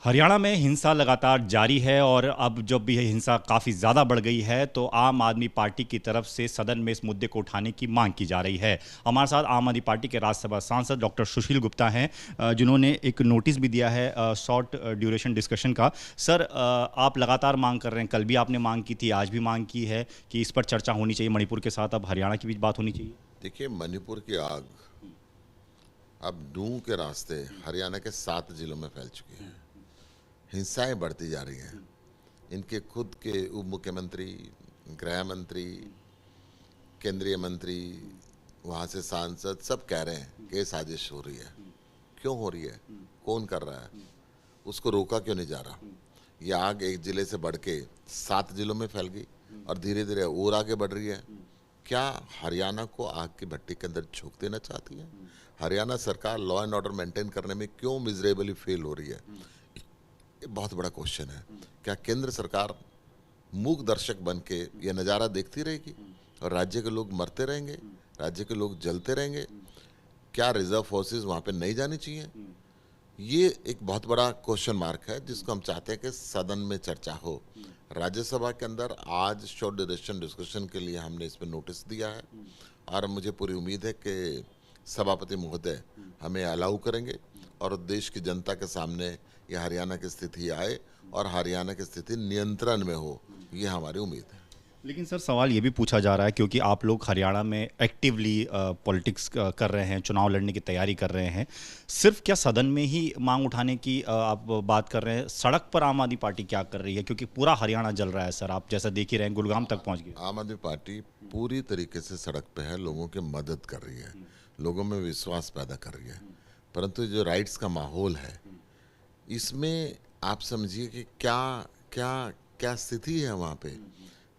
हरियाणा में हिंसा लगातार जारी है और अब जब भी यह हिंसा काफ़ी ज़्यादा बढ़ गई है तो आम आदमी पार्टी की तरफ से सदन में इस मुद्दे को उठाने की मांग की जा रही है। हमारे साथ आम आदमी पार्टी के राज्यसभा सांसद डॉक्टर सुशील गुप्ता हैं, जिन्होंने एक नोटिस भी दिया है शॉर्ट ड्यूरेशन डिस्कशन का। सर, आप लगातार मांग कर रहे हैं, कल भी आपने मांग की थी, आज भी मांग की है कि इस पर चर्चा होनी चाहिए, मणिपुर के साथ अब हरियाणा की भी बात होनी चाहिए। देखिए, मणिपुर की आग अब नूह के रास्ते हरियाणा के 7 जिलों में फैल चुकी है। हिंसाएं बढ़ती जा रही हैं। इनके खुद के उप मुख्यमंत्री, गृह मंत्री, केंद्रीय मंत्री, वहाँ से सांसद सब कह रहे हैं कि ये साजिश हो रही है। क्यों हो रही है? कौन कर रहा है? उसको रोका क्यों नहीं जा रहा? ये आग एक जिले से बढ़ के 7 जिलों में फैल गई और धीरे धीरे और आगे बढ़ रही है। क्या हरियाणा को आग की भट्टी के अंदर झोंक देना चाहती है? हरियाणा सरकार लॉ एंड ऑर्डर मेंटेन करने में क्यों मिजरेबली फेल हो रही है? ये बहुत बड़ा क्वेश्चन है। क्या केंद्र सरकार मूक दर्शक बन के यह नज़ारा देखती रहेगी और राज्य के लोग मरते रहेंगे, राज्य के लोग जलते रहेंगे? क्या रिजर्व फोर्सेस वहाँ पे नहीं जानी चाहिए? ये एक बहुत बड़ा क्वेश्चन मार्क है जिसको हम चाहते हैं कि सदन में चर्चा हो। राज्यसभा के अंदर आज शॉर्ट ड्यूरेशन डिस्कशन के लिए हमने इसमें नोटिस दिया है और मुझे पूरी उम्मीद है कि सभापति महोदय हमें अलाउ करेंगे और देश की जनता के सामने ये हरियाणा की स्थिति आए और हरियाणा की स्थिति नियंत्रण में हो, ये हमारी उम्मीद है। लेकिन सर, सवाल ये भी पूछा जा रहा है क्योंकि आप लोग हरियाणा में एक्टिवली पॉलिटिक्स कर रहे हैं, चुनाव लड़ने की तैयारी कर रहे हैं। सिर्फ क्या सदन में ही मांग उठाने की आप बात कर रहे हैं? सड़क पर आम आदमी पार्टी क्या कर रही है? क्योंकि पूरा हरियाणा जल रहा है सर, आप जैसा देख ही रहे हैं, गुड़गांव तक पहुंच गए। आम आदमी पार्टी पूरी तरीके से सड़क पे है, लोगों की मदद कर रही है, लोगों में विश्वास पैदा कर रही है। परंतु जो राइट्स का माहौल है, इसमें आप समझिए कि क्या क्या क्या स्थिति है वहाँ पे।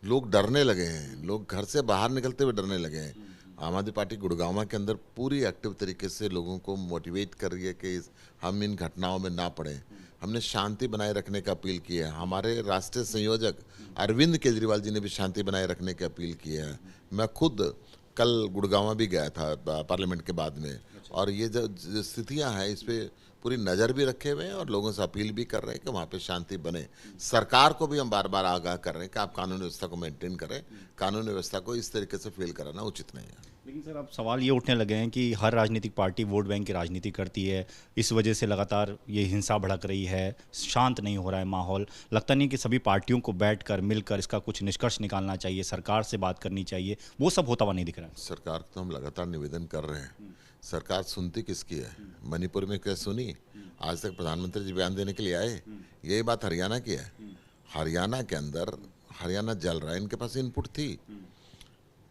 लोग डरने लगे हैं, लोग घर से बाहर निकलते हुए डरने लगे हैं। आम आदमी पार्टी गुड़गांव के अंदर पूरी एक्टिव तरीके से लोगों को मोटिवेट कर रही है कि हम इन घटनाओं में ना पड़ें। हमने शांति बनाए रखने का अपील की है। हमारे राष्ट्रीय संयोजक अरविंद केजरीवाल जी ने भी शांति बनाए रखने की अपील की है। मैं खुद कल गुड़गांव भी गया था पार्लियामेंट के बाद में, और ये जो स्थितियां हैं इस पे पूरी नज़र भी रखे हुए हैं और लोगों से अपील भी कर रहे हैं कि वहाँ पे शांति बने। सरकार को भी हम बार बार आगाह कर रहे हैं कि आप कानून व्यवस्था को मेंटेन करें। कानून व्यवस्था को इस तरीके से फेल कराना उचित नहीं है। लेकिन सर, अब सवाल ये उठने लगे हैं कि हर राजनीतिक पार्टी वोट बैंक की राजनीति करती है, इस वजह से लगातार ये हिंसा भड़क रही है, शांत नहीं हो रहा है माहौल। लगता नहीं कि सभी पार्टियों को बैठकर मिलकर इसका कुछ निष्कर्ष निकालना चाहिए, सरकार से बात करनी चाहिए? वो सब होता हुआ नहीं दिख रहा है। सरकार को तो हम लगातार निवेदन कर रहे हैं। सरकार सुनती किसकी है? मणिपुर में क्या सुनी? आज तक प्रधानमंत्री जी बयान देने के लिए आए? यही बात हरियाणा की है। हरियाणा के अंदर हरियाणा जल रहा है, इनके पास इनपुट थी।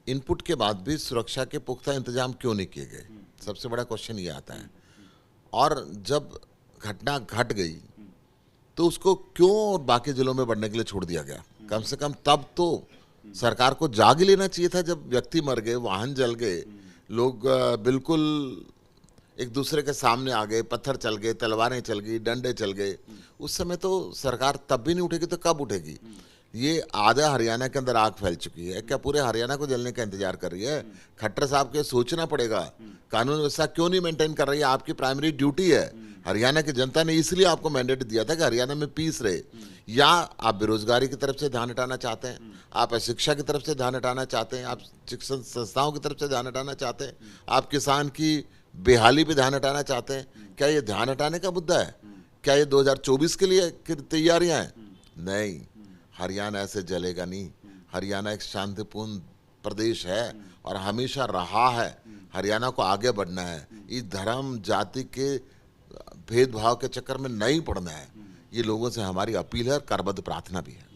इनपुट के बाद भी सुरक्षा के पुख्ता इंतजाम क्यों नहीं किए गए? सबसे बड़ा क्वेश्चन ये आता है। और जब घटना घट गई तो उसको क्यों बाकी जिलों में बढ़ने के लिए छोड़ दिया गया? कम से कम तब तो सरकार को जाग ही लेना चाहिए था। जब व्यक्ति मर गए, वाहन जल गए, लोग बिल्कुल एक दूसरे के सामने आ गए, पत्थर चल गए, तलवारें चल गई, डंडे चल गए, उस समय तो सरकार तब भी नहीं उठेगी तो कब उठेगी? ये आधा हरियाणा के अंदर आग फैल चुकी है। क्या पूरे हरियाणा को जलने का इंतजार कर रही है? खट्टर साहब के सोचना पड़ेगा, कानून व्यवस्था क्यों नहीं मेंटेन कर रही है? आपकी प्राइमरी ड्यूटी है। हरियाणा की जनता ने इसलिए आपको मैंडेट दिया था कि हरियाणा में पीस रहे। या आप बेरोजगारी की तरफ से ध्यान हटाना चाहते हैं, आप शिक्षा की तरफ से ध्यान हटाना चाहते हैं, आप शिक्षण संस्थाओं की तरफ से ध्यान हटाना चाहते हैं, आप किसान की बेहाली पे ध्यान हटाना चाहते हैं? क्या ये ध्यान हटाने का मुद्दा है? क्या ये 2024 के लिए तैयारियां हैं? नहीं, हरियाणा ऐसे जलेगा नहीं। हरियाणा एक शांतिपूर्ण प्रदेश है और हमेशा रहा है। हरियाणा को आगे बढ़ना है, इस धर्म जाति के भेदभाव के चक्कर में नहीं पड़ना है। ये लोगों से हमारी अपील है और करबद्ध प्रार्थना भी है।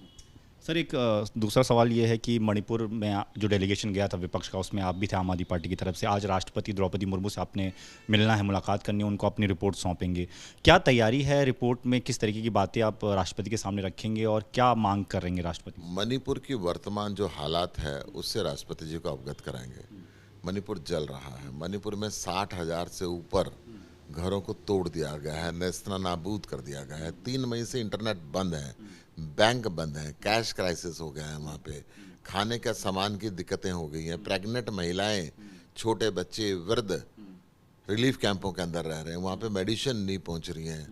सर, एक दूसरा सवाल ये है कि मणिपुर में जो डेलीगेशन गया था विपक्ष का, उसमें आप भी थे आम आदमी पार्टी की तरफ से। आज राष्ट्रपति द्रौपदी मुर्मू से आपने मिलना है, मुलाकात करनी है, उनको अपनी रिपोर्ट सौंपेंगे। क्या तैयारी है रिपोर्ट में? किस तरीके की बातें आप राष्ट्रपति के सामने रखेंगे और क्या मांग करेंगे राष्ट्रपति? मणिपुर की वर्तमान जो हालात है उससे राष्ट्रपति जी को अवगत कराएंगे। मणिपुर जल रहा है। मणिपुर में 60,000 से ऊपर घरों को तोड़ दिया गया है, नेस्तनाबूद कर दिया गया है। 3 मई से इंटरनेट बंद है, बैंक बंद है, कैश क्राइसिस हो गया है। वहाँ पे खाने का सामान की दिक्कतें हो गई हैं। प्रेग्नेंट महिलाएं, छोटे बच्चे, वृद्ध रिलीफ कैंपों के अंदर रह रहे हैं। वहाँ पे मेडिसिन नहीं पहुँच रही हैं।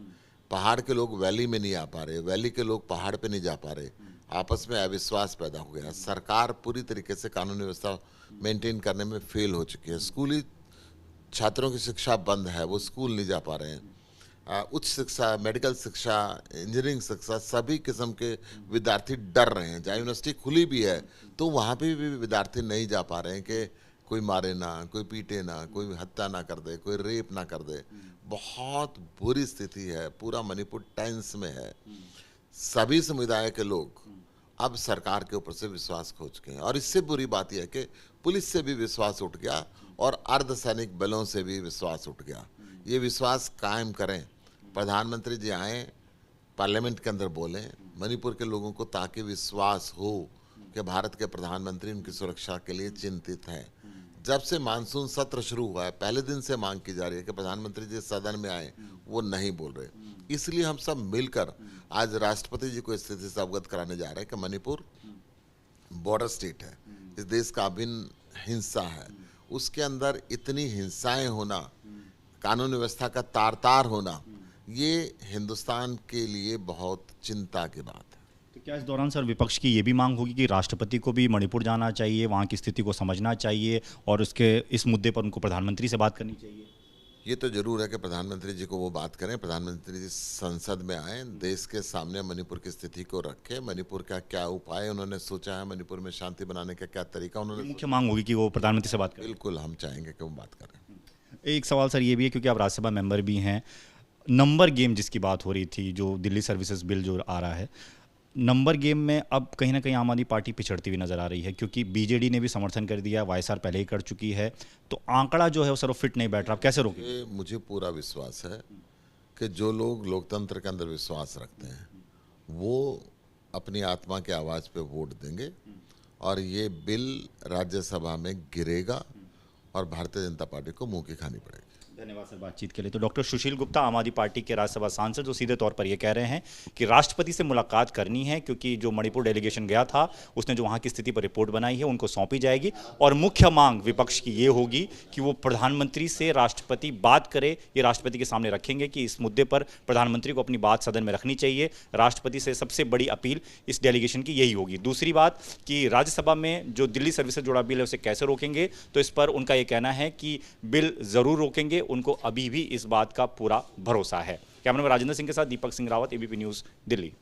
पहाड़ के लोग वैली में नहीं आ पा रहे, वैली के लोग पहाड़ पे नहीं जा पा रहे, आपस में अविश्वास पैदा हो गया। सरकार पूरी तरीके से कानून व्यवस्था मेंटेन करने में फेल हो चुकी है। स्कूली छात्रों की शिक्षा बंद है, वो स्कूल नहीं जा पा रहे हैं। उच्च शिक्षा, मेडिकल शिक्षा, इंजीनियरिंग शिक्षा, सभी किस्म के विद्यार्थी डर रहे हैं। जहाँ यूनिवर्सिटी खुली भी है तो वहाँ पे भी विद्यार्थी नहीं जा पा रहे हैं कि कोई मारे ना, कोई पीटे ना, कोई हत्या ना कर दे, कोई रेप ना कर दे। बहुत बुरी स्थिति है, पूरा मणिपुर टेंस में है। सभी समुदाय के लोग अब सरकार के ऊपर से विश्वास खो चुके हैं। और इससे बुरी बात यह है कि पुलिस से भी विश्वास उठ गया और अर्धसैनिक बलों से भी विश्वास उठ गया। ये विश्वास कायम करें, प्रधानमंत्री जी आए, पार्लियामेंट के अंदर बोलें मणिपुर के लोगों को, ताकि विश्वास हो कि भारत के प्रधानमंत्री उनकी सुरक्षा के लिए चिंतित हैं। जब से मानसून सत्र शुरू हुआ है, पहले दिन से मांग की जा रही है कि प्रधानमंत्री जी सदन में आए, वो नहीं बोल रहे। इसलिए हम सब मिलकर आज राष्ट्रपति जी को इस स्थिति से अवगत कराने जा रहे हैं कि मणिपुर बॉर्डर स्टेट है, इस देश का अभिन्न हिस्सा है, उसके अंदर इतनी हिंसाएं होना, कानून व्यवस्था का तार तार होना, ये हिंदुस्तान के लिए बहुत चिंता की बात है। तो क्या इस दौरान सर विपक्ष की ये भी मांग होगी कि राष्ट्रपति को भी मणिपुर जाना चाहिए, वहाँ की स्थिति को समझना चाहिए और उसके इस मुद्दे पर उनको प्रधानमंत्री से बात करनी चाहिए? ये तो जरूर है कि प्रधानमंत्री जी को वो बात करें, प्रधानमंत्री जी संसद में आए, देश के सामने मणिपुर की स्थिति को रखें, मणिपुर का क्या उपाय उन्होंने सोचा है, मणिपुर में शांति बनाने का क्या तरीका उन्होंने मुख्य मांग होगी कि वो प्रधानमंत्री से बात करें। बिल्कुल हम चाहेंगे कि वो बात करें। एक सवाल सर ये भी है, क्योंकि आप राज्यसभा मेंबर भी हैं, नंबर गेम जिसकी बात हो रही थी, जो दिल्ली सर्विसेज बिल जो आ रहा है, नंबर गेम में अब कहीं ना कहीं आम आदमी पार्टी पिछड़ती हुई नजर आ रही है, क्योंकि बीजेडी ने भी समर्थन कर दिया, वाईएसआर पहले ही कर चुकी है, तो आंकड़ा जो है वो सर फिट नहीं बैठ रहा। आप कैसे रोकेंगे? मुझे पूरा विश्वास है कि जो लोग लोकतंत्र के अंदर विश्वास रखते हैं वो अपनी आत्मा की आवाज़ पे वोट देंगे और ये बिल राज्यसभा में गिरेगा और भारतीय जनता पार्टी को मुंह की खानी पड़ेगी। धन्यवाद सर बातचीत के लिए। तो डॉक्टर सुशील गुप्ता, आम आदमी पार्टी के राज्यसभा सांसद, जो सीधे तौर पर ये कह रहे हैं कि राष्ट्रपति से मुलाकात करनी है, क्योंकि जो मणिपुर डेलीगेशन गया था उसने जो वहाँ की स्थिति पर रिपोर्ट बनाई है उनको सौंपी जाएगी, और मुख्य मांग विपक्ष की ये होगी कि वो प्रधानमंत्री से राष्ट्रपति बात करे। ये राष्ट्रपति के सामने रखेंगे कि इस मुद्दे पर प्रधानमंत्री को अपनी बात सदन में रखनी चाहिए। राष्ट्रपति से सबसे बड़ी अपील इस डेलीगेशन की यही होगी। दूसरी बात कि राज्यसभा में जो दिल्ली सर्विस से जुड़ा बिल है उसे कैसे रोकेंगे, तो इस पर उनका ये कहना है कि बिल जरूर रोकेंगे, उनको अभी भी इस बात का पूरा भरोसा है। कैमरामैन राजेंद्र सिंह के साथ दीपक सिंह रावत, एबीपी न्यूज़, दिल्ली।